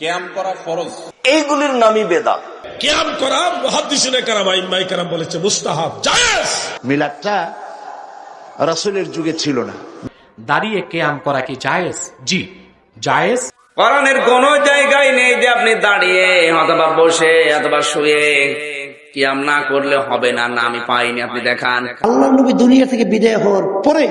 কিয়াম করা ফরজ, এইগুলির নামই বেদাত। কিয়াম করা মুহাদ্দিসিনে কেরাম আইম্মায়ে কেরাম বলেছে মুস্তাহাব, জায়েজ। মিলাদটা রাসূলের যুগে ছিল না। দাঁড়িয়ে কিয়াম করা কি জায়েজ? জি জায়েজ। কোরআনের কোন জায়গায় নেই যে আপনি দাঁড়িয়ে অথবা বসে অথবা শুয়ে কিয়াম না করলে হবে না, না আমি পাইনি, আপনি দেখান। আল্লাহ নবী দুনিয়া থেকে বিদায় হওয়ার পরে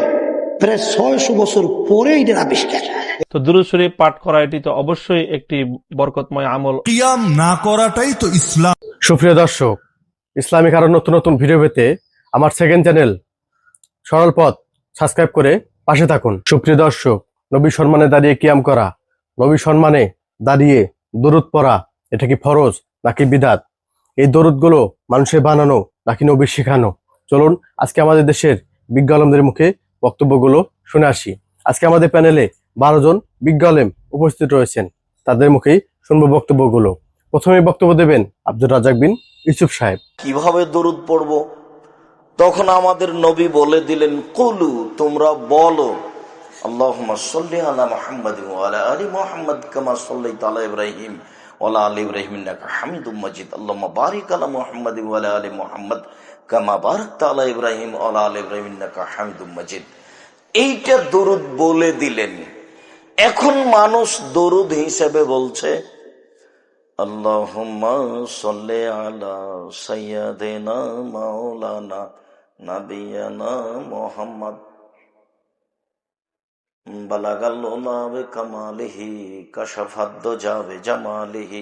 প্রায় 600 বছর পরে এটার আবিষ্কার। তো দুরূদ শরীফ পাঠ করা এটি তো অবশ্যই একটি বরকতময় আমল। কিয়াম না করাটাই তো ইসলাম। সুপ্রিয় দর্শক, ইসলামিক আরো নতুন নতুন ভিডিও পেতে আমার সেকেন্ড চ্যানেল সরল পথ সাবস্ক্রাইব করে পাশে থাকুন। সুপ্রিয় দর্শক, নবী সম্মানে দাঁড়িয়ে কিয়াম করা, নবী সম্মানে দাঁড়িয়ে দরুদ পড়া, এটা কি ফরজ নাকি বিদআত? এই দরুদগুলো মানুষের বানানো নাকি নবীর শেখানো? চলুন আজকে আমাদের দেশের বিজ্ঞ আলেমদের মুখে বক্তব্যগুলো শুনে আসি। আজকে আমাদের প্যানেলে 12 জন বিজ্ঞ আলেম উপস্থিত রয়েছেন, তাদের মুখেই শুনবো বক্তব্যগুলো। প্রথমে বক্তব্য দেবেন আব্দুর রাজ্জাক বিন ইউসুফ সাহেব। কিভাবে দরুদ পড়বো? তখন আমাদের নবী বলে দিলেন, কুলু, তোমরা বলো, আল্লাহুম্মা সাল্লি আলা মুহাম্মাদ ওয়া আলা আলি মুহাম্মাদ কামা সাল্লাইতা আলা ইব্রাহিম ওয়া আলা আলি ইব্রাহিম ইন্নাকা হামিদুম মাজিদ। আল্লাহুম্মা বারিক আলা মুহাম্মাদ ওয়া আলা আলি মুহাম্মাদ কামা বারাকতা আলা ইব্রাহিম ওয়া আলা আলি ইব্রাহিম ইন্নাকা হামিদুম মাজিদ। এইটা দরুদ বলে দিলেন। এখন মানুষ দরুদ হিসেবে বলছে আল্লাহুম্মা সাল্লি আলা সাইয়্যিদিনা মাওলানা নাবিয়ানা মুহাম্মদ বালাগাল উলা বিকামালিহি কাশাফাদ দুজা বিজামালিহি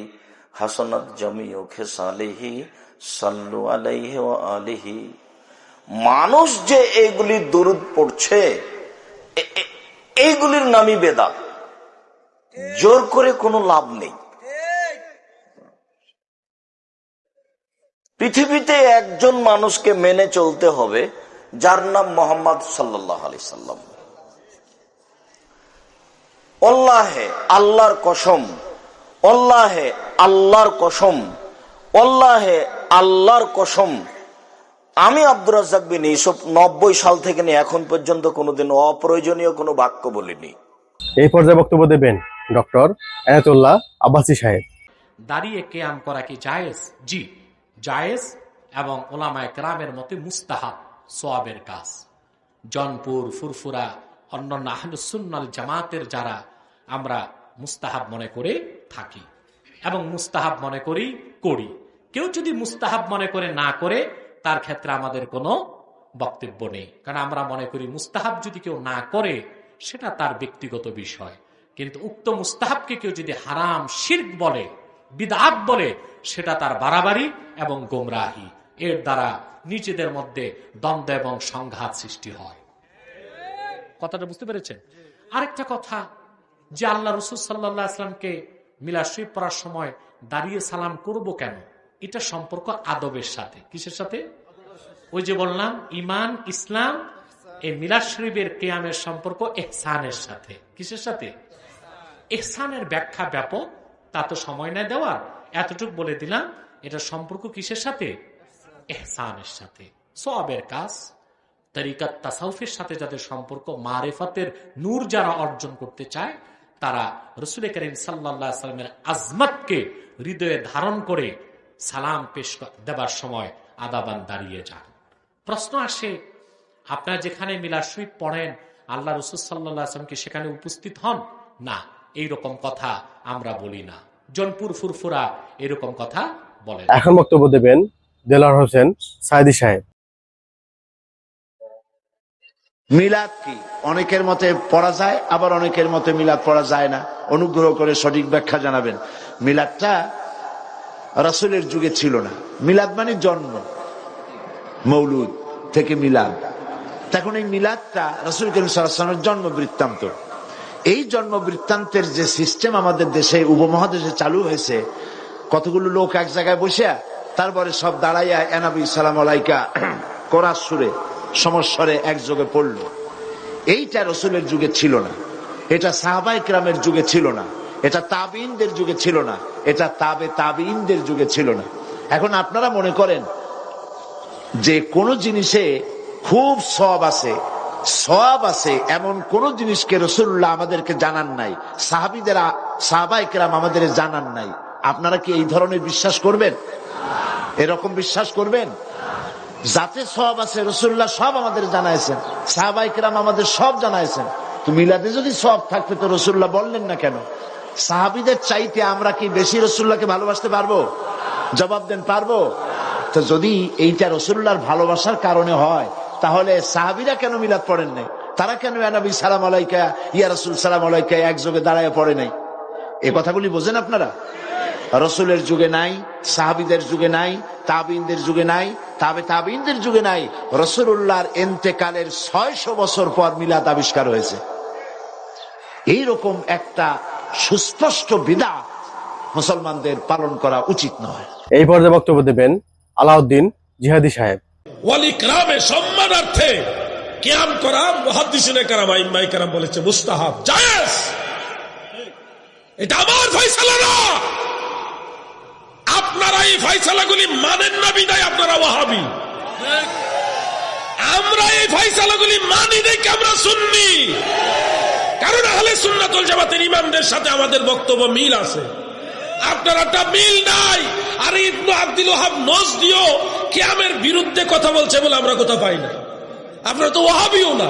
হাসানাত জামিউ খিসালিহি সাল্লু আলাইহি ওয়া আলিহি। মানুষ যে এইগুলি দরুদ পড়ছে, এইগুলির নামই বেদাত। জোর করে কোনো লাভ নেই। পৃথিবীতে একজন মানুষকে মেনে চলতে হবে, যার নাম মোহাম্মদ সাল্লাল্লাহু আলাইহি সাল্লাম। আল্লাহে আল্লাহর কসম, আল্লাহে আল্লাহর কসম, আল্লাহে আল্লাহর কসম, আমি আব্দুর রাজ্জাক বিন ইউসুফ 90 সাল থেকে নিয়ে এখন পর্যন্ত কোনোদিন অপ্রয়োজনীয় কোনো বাক্য বলিনি। এই পর্যায়ে বক্তব্য দেবেন ডক্টর আয়াতুল্লাহ আব্বাসী সাহেব। দাঁড়িয়ে কিয়াম করা কি জায়েজ? জি জায়েজ, এবং ওলামায়ে কেরামের মতে মুস্তাহাব, সওয়াবের কাজ। জনপুর, ফুরফুরা, অন্যান্য আহলুস সুন্নাহ জামাতের যারা আমরা মুস্তাহাব মনে করে থাকি এবং মুস্তাহাব মনে করি করি। কেউ যদি মুস্তাহাব মনে করে না করে, তার ক্ষেত্রে আমাদের কোনো বক্তব্য নেই, কারণ আমরা মনে করি মুস্তাহাব যদি কেউ না করে সেটা তার ব্যক্তিগত বিষয়, কিন্তু উক্ত মুস্তাহাবকে কেউ যদি হারাম, শিরক বলে, বিদআত বলে, সেটা তার বাড়াবাড়ি এবং গোমরাহি। এর দ্বারা নিজেদের মধ্যে দ্বন্দ্ব এবং সংঘাত সৃষ্টি হয়। কথাটা বুঝতে পেরেছেন? আরেকটা কথা, যে আল্লাহ রাসূল সাল্লাল্লাহু আলাইহি ওয়াসাল্লামকে মিলাদ শরীফ পড়ার সময় দাঁড়িয়ে সালাম করব কেন? এটা সম্পর্ক আদবের সাথে। কিসের সাথে? ওই যে বললাম ঈমান, ইসলাম, এই মিলাদ শরীফের কিয়ামের সম্পর্ক ইহসানের সাথে। কিসের সাথে? ইহসানের ব্যাখ্যা ব্যাপক, তা তো সময় না দেওয়ার, এতটুকু বলে দিলাম। এটা সম্পর্ক কিসের সাথে? ইহসানের সাথে। সওয়াবের কাজ, তরিকাত তাসাউফের সাথে যাদের সম্পর্ক, মারিফাতের নূর যারা অর্জন করতে চায়, তারা রাসূল করিম সাল্লাল্লাহু আলাইহি ওয়াসাল্লামের আজমতকে হৃদয়ে ধারণ করে সালাম পেশ দেবার সময় আদাবান দাঁড়িয়ে যান। প্রশ্ন আসে, আপনারা যেখানে মিলাদ শরীফ পড়েন, আল্লাহ রাসূল সাল্লাল্লাহু আলাইহি ওয়াসাল্লাম কি সেখানে উপস্থিত হন? না, এইরকম কথা আমরা বলি না। জনপুর, ফুরফুরা এরকম কথা বলেন। এখন বক্তব্য দেবেন দেলাওয়ার হোসেন সায়েদী সাহেব। মিলাদ কি? অনেকের মতে পড়া যায়, আবার অনেকের মতে মিলাদ পড়া যায় না। অনুগ্রহ করে সঠিক ব্যাখ্যা জানাবেন। মিলাদটা রাসূলের যুগে ছিল না। মিলাদ মানে জন্ম, মৌলুদ থেকে মিলাদ। তখন এই মিলাদটা রাসূল করিম সাল্লাল্লাহু আলাইহি ওয়াসাল্লামের জন্ম বৃত্তান্ত। এই জন্ম বৃত্তান্তের যে সিস্টেম আমাদের দেশে, উপমহাদেশে চালু হয়েছে, কতগুলো লোক এক জায়গায় বসে, তারপরে সব দাঁড়াইয়া এনাবি সালাম আলাইকা কোরআন সুরে সমস্বরে একযোগে পড়ল। এইটা রাসূলের যুগে ছিল না, এটা সাহাবায়ে কেরামের যুগে ছিল না, এটা তাবিঈনদের যুগে ছিল না, এটা তাবিঈনদের যুগে ছিল না। এখন আপনারা মনে করেন যে কোন জিনিসে খুব সওয়াব আছে, সওয়াব আছে এমন কোন জিনিসকে রাসূলুল্লাহ আমাদেরকে জানান নাই, সাহাবায়ে কেরাম আমাদের জানান নাই। আপনারা কি এই ধরনের বিশ্বাস করবেন? এরকম বিশ্বাস করবেন? যাতে সওয়াব আছে রাসূলুল্লাহ সব আমাদের জানাইছেন, সাহাবায়ে কেরাম আমাদের সব জানাইছেন। তো মিলাদে যদি সওয়াব থাকবে তো রাসূলুল্লাহ বললেন না কেন? সাহাবীদের চাইতে আমরা কি বেশি রাসূলুল্লাহকে ভালোবাসতে পারবো? জবাব দেন, পারবো? তো যদি এইটা রাসূলুল্লাহর ভালোবাসার কারণে হয়, তাহলে সাহাবীরা কেন মিলাদ পড়েন নাই? তারা কেন ইয়া নবী সালাম আলাইকা, ইয়া রাসূল সালাম আলাইকা একযোগে দাঁড়ায় পড়ে নাই? এই কথাগুলি বোঝেন আপনারা? রাসূলের যুগে নাই, সাহাবীদের যুগে নাই, তাবিঈনদের যুগে নাই, তাবিঈনদের যুগে নাই। রাসূলুল্লাহর ইন্তেকালের 600 বছর পর মিলাদ আবিষ্কার হয়েছে। এইরকম একটা সুস্পষ্ট বিদআত মুসলমানদের পালন করা উচিত নয়। এই পর্যায়ে বক্তব্য দেবেন আলাউদ্দিন জিহাদি সাহেব। ওয়ালি কেরামে সম্মানার্থে কিয়াম করা মুহাদ্দিসিনে কেরাম, আইম্মায়ে কেরাম বলেছে মুস্তাহাব, জায়েজ। এটা আমার ফয়সালা না। আপনারা এই ফয়সালাগুলি মানেন না বিদায় আপনারা ওয়াহাবি। আমরা এই ফয়সালাগুলি মানি দেখে আমরা সুন্নি, কারণ আহলে সুন্নাত ওয়াল জামাতের ইমামদের সাথে আমাদের বক্তব্য মিল আছে, আপনারটা মিল নাই। আর ইবনে আব্দুল ওয়াহাব নজদিও কিয়ামের বিরুদ্ধে কথা বলছে বলে আমরা কথা পাই না। আপনারা তো ওয়াহাবিও না।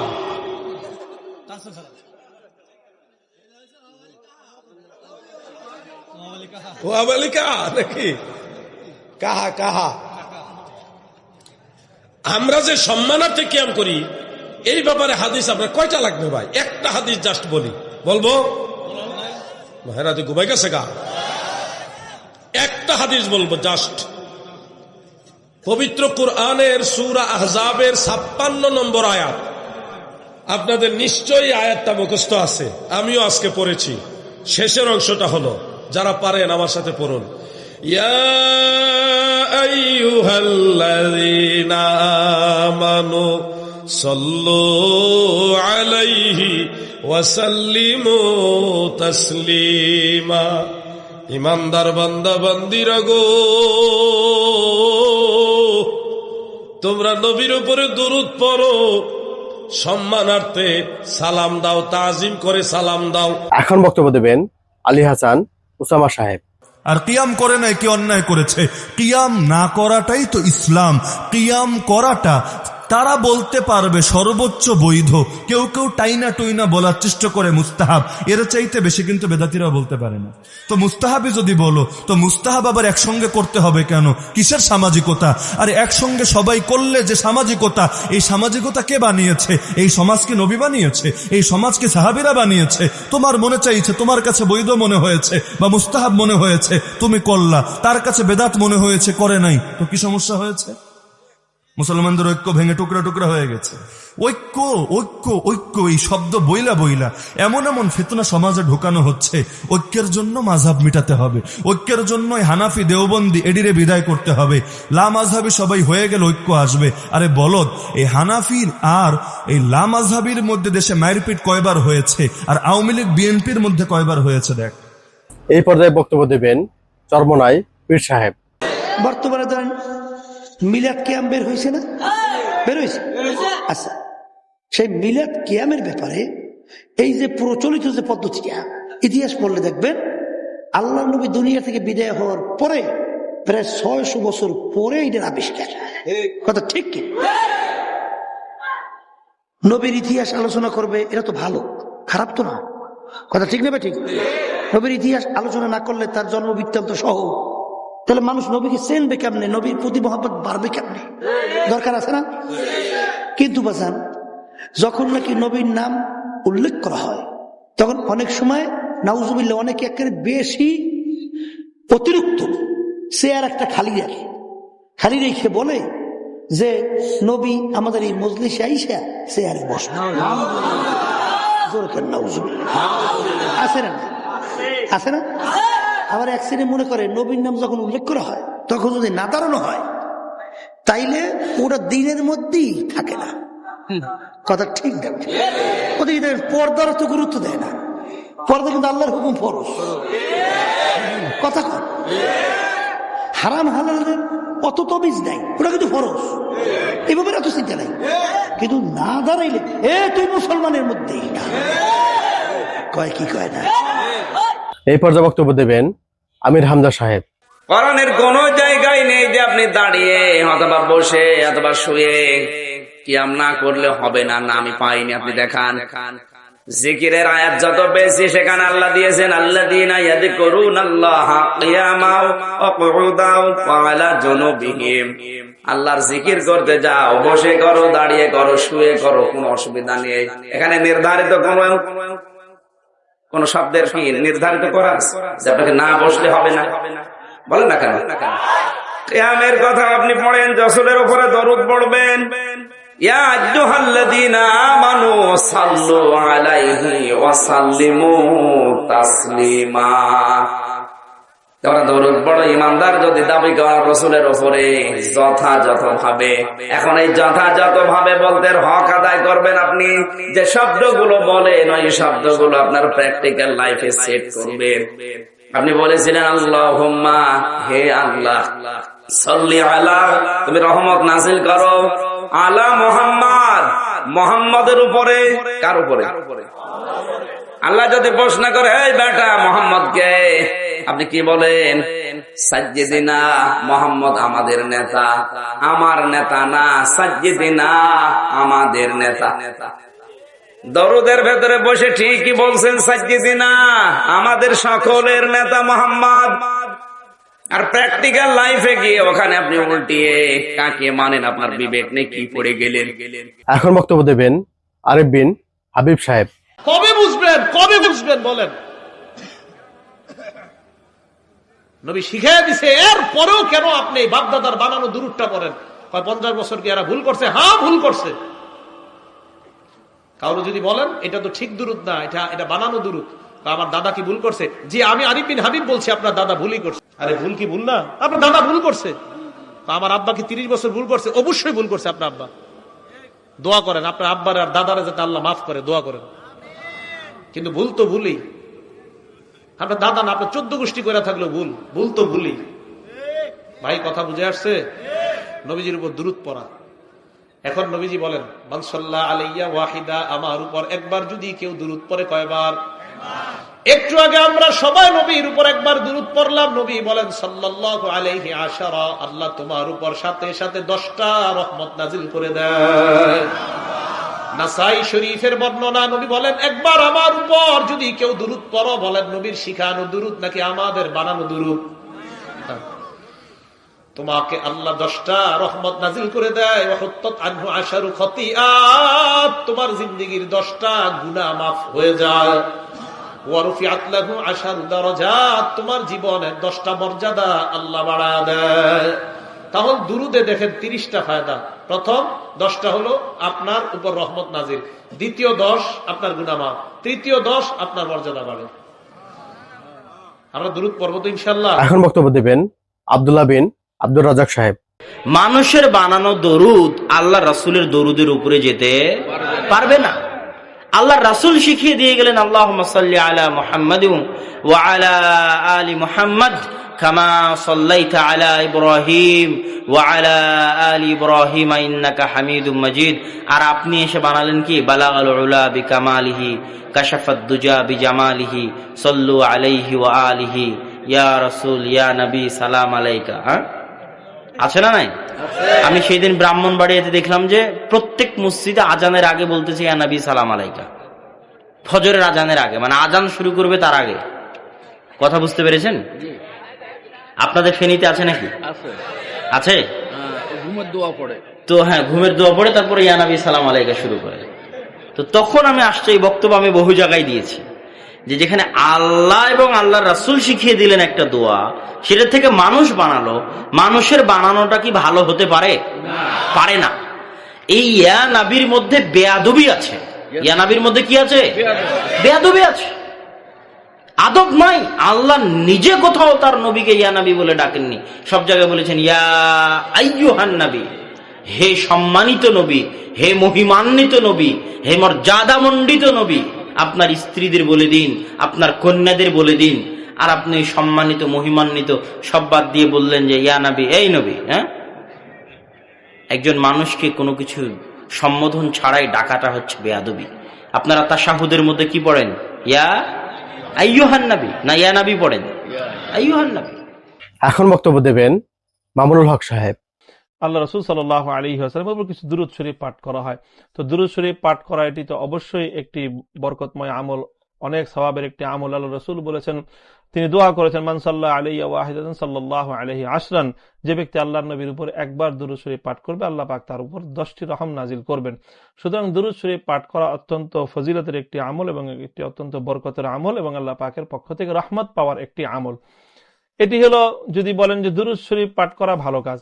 নাকি কাহা কাহা আমরা যে সম্মানার্থে কিয়াম করি, এই ব্যাপারে হাদিস আপনার কয়টা লাগবে ভাই? একটা হাদিস জাস্ট বলবো মহারাজ ঘুমাই গেছে গা। একটা হাদিস বলবো জাস্ট। পবিত্র কুরআনের সূরা আহজাবের 56 নম্বর আয়াত। আপনাদের নিশ্চয়ই আয়াতটা মুখস্থ আছে, আমিও আজকে পড়েছি। শেষের অংশটা হলো, যারা পারেন আমার সাথে পড়ুন। ইয়া আইয়ুহাল্লাযীনা আমানু সাল্লু আলাইহি ওয়া সাল্লিমু তাসলিমা। ইমানদার বান্দা বান্দিরা গো, তোমরা নবীর উপরে দরুদ পড়ো, সম্মানার্থে সালাম দাও, তাজিম করে সালাম দাও। এখন বক্তব্য দেবেন আলী হাসান উসামা সাহেব। আর কিয়াম করে নাই কি অন্যায় করেছে? কিয়াম না করাটাই তো ইসলাম। কিয়াম করাটা তারা বলতে পারবে সর্বোচ্চ বৈধ। কেউ কেউ টাইনা টুইনা বলার চেষ্টা করে মুস্তাহাব, এর চাইতে বেশি কিন্তু বেদাতিরাও বলতে পারে না। তো মুস্তাহাবে যদি বলো, তো মুস্তাহাব আবার একসঙ্গে করতে হবে কেন? কিসের সামাজিকতা? আর একসঙ্গে সবাই করলে যে সামাজিকতা, এই সামাজিকতা কে বানিয়েছে? এই সমাজকে নবী বানিয়েছে? এই সমাজকে সাহাবীরা বানিয়েছে? তোমার মনে চাইছে, তোমার কাছে বৈধ মনে হয়েছে বা মুস্তাহাব মনে হয়েছে, তুমি করলা, তার কাছে বেদাত মনে হয়েছে, করে নাই, তো কি সমস্যা হয়েছে? মুসলমানদের ঐক্য ভেঙে টুকরা টুকরা হয়ে গেছে। ঐক্য ঐক্য ঐক্য এই শব্দ বইলা বইলা এমন এমন ফিতনা সমাজে ঢোকানো হচ্ছে। ঐক্যের জন্য মাযহাব মিটাতে হবে, ঐক্যের জন্য হানাফি দেওবন্দি এডিরে বিদায় করতে হবে, লা মাযহাবি সবাই হয়ে গেলে ঐক্য আসবে। আরে বলদ, এই হানাফির আর এই লা মাযহাবির মধ্যে দেশে মারপিট কয়বার হয়েছে, আর আওয়ামী লীগ বিএনপির মধ্যে কয়বার হয়েছে দেখ। এই পর্যায়ে বক্তব্য দেবেন চরমনাই পীর সাহেব। বর্তমানে ধরেন মিলাদ কিয়াম বের হয়েছে না? বের হয়েছে। আচ্ছা, সেই মিলাদ কিয়ামের ব্যাপারে এই যে প্রচলিত যে পদ্ধতিটা, ইতিহাস পড়লে দেখবেন আল্লাহ নবী দুনিয়া থেকে বিদায় হওয়ার পরে প্রায় 600 বছর পরে এটার আবিষ্কার। কথা ঠিক কি? নবীর ইতিহাস আলোচনা করবে, এটা তো ভালো, খারাপ তো না। কথা ঠিক নেবে? ঠিক। নবীর ইতিহাস আলোচনা না করলে, তার জন্ম বৃত্তান্ত সহ, তাহলে মানুষ নবীকে চেনবে কেমনে? নবীর প্রতি মহব্বত বাড়বে কেমনে? দরকার আছে না? কিন্তু বাজান, যখন নাকি নবীর নাম উল্লেখ করা হয়, তখন অনেক সময় নাউজুবিল্লাহ অনেকে একেবারে বেশি অতিরিক্ত চেয়ার একটা খালি রাখে, খালি রেখে বলে যে নবী আমাদের এই মজলিসে আইসা চেয়ারে বসে। আছে না? আছে না? আবার এক শ্রেণী মনে করে নবীর নাম যখন উল্লেখ করা হয় তখন যদি না দাঁড়ানো হয় তাইলে ওটা দিনের মধ্যেই থাকে না। কথা ঠিক না? ওদিকে পর্দার তো গুরুত্ব দেয় না। পর্দা কিন্তু আল্লাহর হুকুম, ফরজ। কথা কর। হারাম হালালের অত তবিজ নাই, ওটা কিন্তু ফরজ, এভাবে এত চিন্তা নাই। কিন্তু না দাঁড়াইলে তুই মুসলমানের মধ্যেই না, কয় কি কয় না। এই পর্যায়ে বক্তব্য দেবেন আমির হামজা সাহেব। কোরআনের কোন জায়গায় নেই যে আপনি দাঁড়িয়ে অথবা বসে অথবা শুয়ে কিয়াম না করলে হবে না, না আমি পাইনি, আপনি দেখান। জিকিরের আয়াত যত বেশি সেখানে আল্লাহ দিয়েছেন আল্লাযীনা ইয়াযকুরুনাল্লাহা কিয়ামান ওয়া কুউদান ওয়া আলা জুনুবিহিম। আল্লাহর জিকির করতে যাও, বসে করো, দাঁড়িয়ে করো, শুয়ে করো, কোনো অসুবিধা নেই। এখানে নির্ধারিত কোন শব্দের কি নির্ধারিত করা আছে যে আপনাকে না বসলে হবে না? বলেন না কেন? কিয়ামের কথা আপনি পড়েন, রাসূলের উপরে দরুদ পড়বেন, ইয়া আইয়ুহাল্লাযীনা আমানু সাল্লু আলাইহি ওয়া সাল্লিমু তাসলিমা। তোমরা দরুদ পড়ো, ইমানদার যদি দাবি করে রাসূলের উপরে যথাযথ ভাবে। এখন এই যথাযথ ভাবে বলতে হক আদায় করবেন আপনি, যে শব্দগুলো বলেন ওই শব্দগুলো আপনার প্র্যাকটিক্যাল লাইফে সেট করবেন। আপনি বলেছিলেন আল্লাহুম্মা, হে আল্লাহ, সাল্লি আলা, তুমি রহমত নাযিল করো, আলা মুহাম্মদ, মুহাম্মাদের উপরে। কার উপরে? আল্লাহ যদি প্রশ্ন করে এই বেটা মুহাম্মদ কে, আপনি কি বলেন? সাজ্জিদিনা, মুহাম্মদ আমাদের নেতা, আমার নেতা না, সাজ্জিদিনা আমাদের নেতা। দরুদের ভেতরে বসে ঠিকই বলছেন সাজ্জিদিনা আমাদের সকলের নেতা মুহাম্মদ, আর প্র্যাকটিক্যাল লাইফে গিয়ে ওখানে আপনি উল্টিয়ে কাকে মানেন আপনার বিবেক নেই, কি পড়ে গেলেন। এখন বক্তব্য দেবেন আরিফ বিন হাবিব সাহেব। কবে বুঝবেন, কবে বুঝবেন বলেন? নবী শিখাই দিছে, এর পরেও কেন আপনি বাপদাদার বানানো দুরূদটা পড়েন? 50 বছর কি এরা ভুল করছে? হ্যাঁ ভুল করছে। কারো যদি বলেন এটা তো ঠিক দুরূদ না, এটা বানানো দুরূদ, আমার দাদা কি ভুল করছে? জি আমি আরিফ বিন হাবিব বলছি আপনার দাদা ভুলই করছে। আরে ভুল কি ভুল না? আপনার দাদা ভুল করছে। আমার আব্বা কি 30 বছর ভুল করছে? অবশ্যই ভুল করছে আপনার আব্বা। দোয়া করেন আপনার আব্বার আর দাদারা যাতে আল্লাহ মাফ করে, দোয়া করেন। কিন্তু ভুল তো ভুলই। আপনার দাদা না, আপনার 14 গোষ্ঠী করে থাকলেও ভুল তো ভুলই। ভাই কথা বুঝে আসছে? নবীজির উপর দুরূদ পড়া। এখন নবীজি বলেন মান সাল্লা আলাইয়া ওয়াহিদা, আমার উপর একবার যদি কেউ দুরূদ পড়ে, কয়বার? একটু আগে আমরা সবাই নবীর উপর একবার দুরূদ পড়লাম, নবী বলেন সাল্লাল্লাহু আলাইহি আশারা, আল্লাহ তোমার উপর সাথে সাথে 10টা রহমত নাজিল করে দেয়। নাসাই শরীফের বর্ণনা, নবী বলেন একবার আমার উপর যদি কেউ দুরূদ পড়ো, বলেন নবীর শিখানো দুরূদ নাকি আমাদের বানানো দুরূদ? তোমাকে আল্লাহ 10টা রহমত নাজিল করে দেয়, ওয়াহুত্তাত আনহু আশারু খতিআত, তোমার জিন্দেগীর 10টা গুনাহ মাফ হয়ে যায়। ওয়ারফিআত লাহু আশারু দারাজাত, তোমার জীবনের 10টা মর্যাদা আল্লাহ বাড়ায় দেয়। তাহলে দুরুদে দেখেন 30টা ফায়দা। প্রথম 10টা হলো আপনার উপর রহমত নাজিল, দ্বিতীয় 10 আপনার গুনাহ মাফ, তৃতীয় 10 আপনার মর্যাদা বাড়ে। আমরা দুরুদ পড়ব তো ইনশাআল্লাহ। এখন বক্তব্য দেবেন আব্দুল্লাহ বিন আব্দুর রাজাক সাহেব। মানুষের বানানো দরুদ আল্লাহ রাসূলের দরুদের উপরে যেতে পারবে না। আল্লাহ রাসূল শিখিয়ে দিয়ে গেলেন আল্লাহুম্মা সাল্লি আলা মুহাম্মাদিন ওয়া আলা আলি মুহাম্মাদ কামা সাল্লাইতা আলা ইব্রাহিম ওয়া আলা আলি ইব্রাহিম ইন্নাকা হামিদুম মাজিদ। আর আপনি এসে বানালেন কি বালাগাল উলা বিকামালিহি কাশাফাদ দুজা বিজামালিহি সাল্লু আলাইহি ওয়া আলিহি ইয়া রাসূল ইয়া নবী সালাম আলাইকা। আছে না নাই? আমি সেই দিন ব্রাহ্মণবাড়িয়াতে দেখলাম যে প্রত্যেক মসজিদে আজানের আগে বলতেছে ইয়া নবী সালাম আলাইকা, ফজরের আজানের আগে, মানে আজান শুরু করবে তার আগে। কথা বুঝতে পেরেছেন? আপনাদের ফেনীতে আছে নাকি? আছে। ঘুমের দোয়া পড়ে তো, হ্যাঁ ঘুমের দোয়া পড়ে, তারপরে ইয়া নবী সালাম আলাইকা শুরু করে। তো তখন আমি আসছি, এই বক্তব্য আমি বহু জায়গায় দিয়েছি, যে যেখানে আল্লাহ এবং আল্লাহর রাসূল শিখিয়ে দিলেন একটা দোয়া, সেটা থেকে মানুষ বানালো, মানুষের বানানোটা কি ভালো হতে পারে? পারে না। এই ইয়া নবীর মধ্যে বেয়াদবি আছে। ইয়া নবীর মধ্যে কি আছে? বেয়াদবি আছে, আদব নাই। আল্লাহ নিজে কোথাও তার নবীকে ইয়া নবী বলে ডাকেননি, সব জায়গায় বলেছেন ইয়া আইয়ুহান নবী, হে সম্মানিত নবী, হে মহিমান্বিত নবী, হে মর্যাদামণ্ডিত নবী। আপনার স্ত্রীদের বলে দিন, আপনার কন্যাদের বলে দিন, আর আপনি সম্মানিত মহিমান্বিত সব বাদ দিয়ে বললেন যে ইয়া নবী, এই নবী। হ্যাঁ, একজন মানুষকে কোনো কিছু সম্বোধন ছাড়াই ডাকাটা হচ্ছে বেয়াদবি। আপনারা তাশাহুদের মধ্যে কি পড়েন? ইয়া আইয়ুহান নবী, না ইয়া নবী পড়েন? আইয়ুহান নবী। এখন বক্তব্য দেবেন মামুনুল হক সাহেব। আল্লাহ রসুল সাল্লাল্লাহু আলাইহি ওয়াসাল্লামের উপর কিছু দুরূদ শরীফ পাঠ করা হয়। তো দুরূদ শরীফ পাঠ করা এটি তো অবশ্যই একটি বরকতময় আমল, অনেক সওয়াবের একটি আমল। আল্লাহ রসুল বলেছেন, তিনি দোয়া করেছেন, মান সাল্লা আলাইহি ওয়াহিদাতান সাল্লাল্লাহু আলাইহি আশরান, যে ব্যক্তি আল্লাহর নবীর উপর একবার দুরূদ শরীফ পাঠ করবে আল্লাহ পাক তার উপর 10টি রহম নাজিল করবেন। সুতরাং দুরূদ শরীফ পাঠ করা অত্যন্ত ফজিলতের একটি আমল এবং একটি অত্যন্ত বরকতের আমল এবং আল্লাহ পাকের পক্ষ থেকে রহমত পাওয়ার একটি আমল। এটি হলো, যদি বলেন যে দুরূদ শরীফ পাঠ করা ভালো কাজ,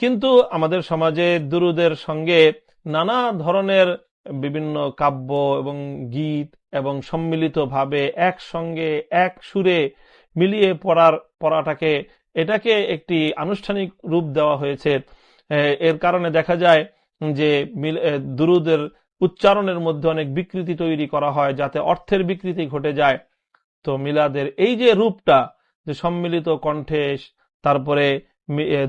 কিন্তু আমাদের সমাজে দুরূদের সঙ্গে নানা ধরনের বিভিন্ন কাব্য এবং গীত এবং সম্মিলিতভাবে একসঙ্গে এক সুরে মিলিয়ে পড়াটাকে এটাকে একটি আনুষ্ঠানিক রূপ দেওয়া হয়েছে। এর কারণে দেখা যায় যে দুরূদের উচ্চারণের মধ্যে অনেক বিকৃতি তৈরি করা হয়, যাতে অর্থের বিকৃতি ঘটে যায়। তো মিলাদের এই যে রূপটা, যে সম্মিলিত কণ্ঠে তারপরে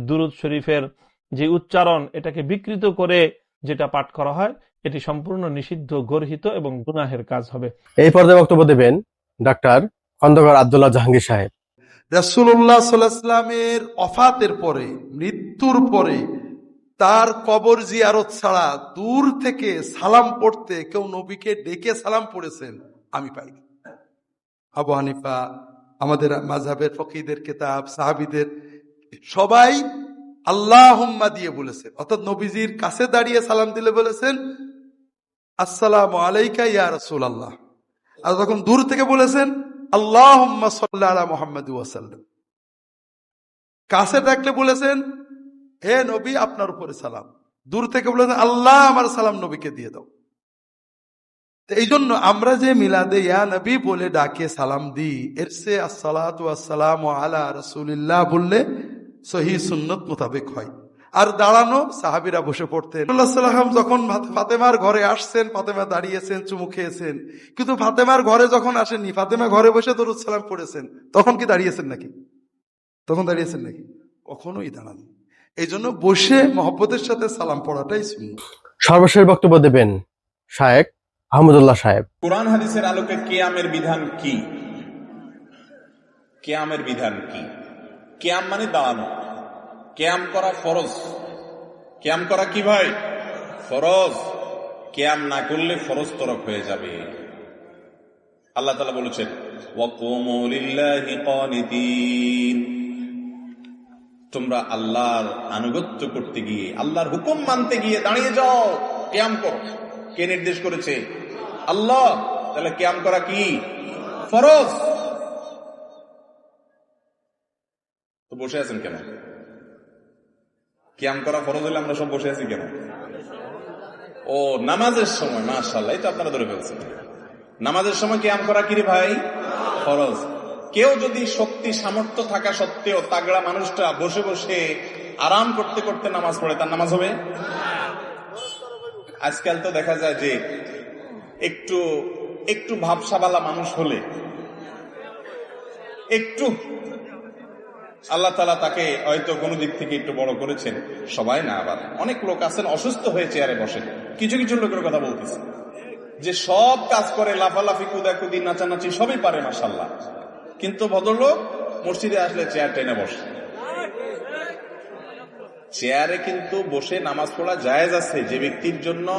দুরূদ শরীফের যে উচ্চারণ, এটাকে বিকৃত করে যেটা পাঠ করা হয়, এটি সম্পূর্ণ নিষিদ্ধ, গর্হিত এবং গুনাহের কাজ হবে। এই পর্যায়ে বক্তব্য দেবেন ডাক্তার খন্দকার আব্দুল্লাহ জাহাঙ্গীর সাহেব। রাসূলুল্লাহ সাল্লাল্লাহু আলাইহি ওয়াসাল্লামের ওফাতের পরে, মৃত্যুর পরে তার কবর জিয়ারত ছাড়া দূর থেকে সালাম পড়তে কেউ নবীকে ডেকে সালাম পড়েছেন আমি পাই। আবু হানিফা, আমাদের মাযহাবের ফকিহদের কিতাব, সাহাবীদের সবাই আল্লাহুম্মা দিয়ে বলেছেন, অর্থাৎ নবীজির কাছে দাঁড়িয়ে সালাম দিলে বলেছেন আসসালামু আলাইকা ইয়া রাসূলুল্লাহ। আর তখন দূর থেকে বলেছেন আল্লাহুম্মা সাল্লি আলা মুহাম্মাদ ওয়া সাল্লাম। কাছে থাকলে বলেছেন হে নবী আপনার উপরে সালাম। দূর থেকে বলেছেন আল্লাহ আমার সালাম নবীকে দিয়ে দাও। এই জন্য আমরা যে মিলাদে ইয়া নবী বলে ডাকে সালাম দিই, এর চেয়ে আসসালাতু ওয়াসসালামু আলা রাসূলিল্লাহ বললে সহিহ সুন্নত মোতাবেক হয়। আর দাঁড়ানো, সাহাবীরা বসে পড়তেন। রাসূলুল্লাহ সাল্লাল্লাহু আলাইহি ওয়াসাল্লাম যখন ফাতেমার ঘরে আসছেন, ফাতেমা দাঁড়িয়েছেন, চুমু খেয়েছেন, কিন্তু ফাতেমার ঘরে যখন আসেননি, ফাতেমা ঘরে বসে দরুদ সালাম পড়েছেন, তখন কি দাঁড়িয়েছেন নাকি? তখন দাঁড়িয়েছেন নাকি? কখনোই দাঁড়ান। এই জন্য বসে মহব্বতের সাথে সালাম পড়াটাই সুন্নাত। সর্বশেষ বক্তব্য দেবেন শায়েখ আহমদুল্লাহ সাহেব। কুরআন হাদিসের আলোকে কিয়ামের বিধান কি? কিয়ামের বিধান কি? কিয়াম মানে দাঁড়ানো। কিয়াম করা ফরজ। কিয়াম করা কি ভাই? ফরজ। কিয়াম না করলে ফরজ তরক হয়ে যাবে। আল্লাহ তাআলা বলেছেন ওয়াকুমু লিল্লাহি কানিতিন, তোমরা আল্লাহর আনুগত্য করতে গিয়ে, আল্লাহর হুকুম মানতে গিয়ে দাঁড়িয়ে যাও, কিয়াম করো। কে নির্দেশ করেছে? আল্লাহ। তাহলে কিয়াম করা কি? ফরজ। তো বসে আছেন কেন? কিয়াম করা ফরজ হলে আমরা সব বসে আছি কেন? ও নামাজের সময়, মাশাআল্লাহ, এটা আপনারা ধরে ফেলছেন। নামাজের সময় কিয়াম করা কি রে ভাই? ফরজ। কেউ যদি শক্তি সামর্থ্য থাকা সত্ত্বেও তাগড়া মানুষটা বসে বসে আরাম করতে করতে নামাজ পড়ে, তার নামাজ হবে? আজকাল তো দেখা যায় যে একটু ভাবসাবালা মানুষ হলে, একটু আল্লাহ তাআলা তাকে হয়তো কোনো দিক থেকে একটু বড় করেছেন, সবাই না, আবার অনেক লোক আছেন অসুস্থ হয়ে চেয়ারে বসে। কিছু কিছু লোকের কথা বলতেছে যে সব কাজ করে, লাফালাফি, কুদাকুদি, নাচানাচি সবই পারে, মাশাআল্লাহ, কিন্তু ভদ্রলোক মসজিদে আসলে চেয়ার টেনে বসে। চেয়ারে কিন্তু বসে নামাজ পড়া জায়েজ আছে যে ব্যক্তির জন্য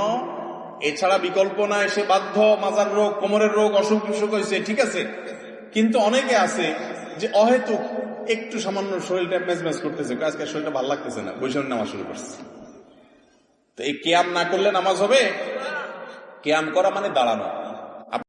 এছাড়া বিকল্প নাই, সে বাধ্য, মাজার রোগ, কোমরের রোগ, অসুখ বিসুখ হয়েছে, ঠিক আছে। কিন্তু অনেকে আছে যে অহেতুক একটু সামান্য শরীরটা মেজমেজ করতেছে, আজকে শরীরটা ভালো লাগতেছে না, বসে নামাজ শুরু করছে। তো এই কিয়াম না করলে নামাজ হবে? কিয়াম করা মানে দাঁড়ানো।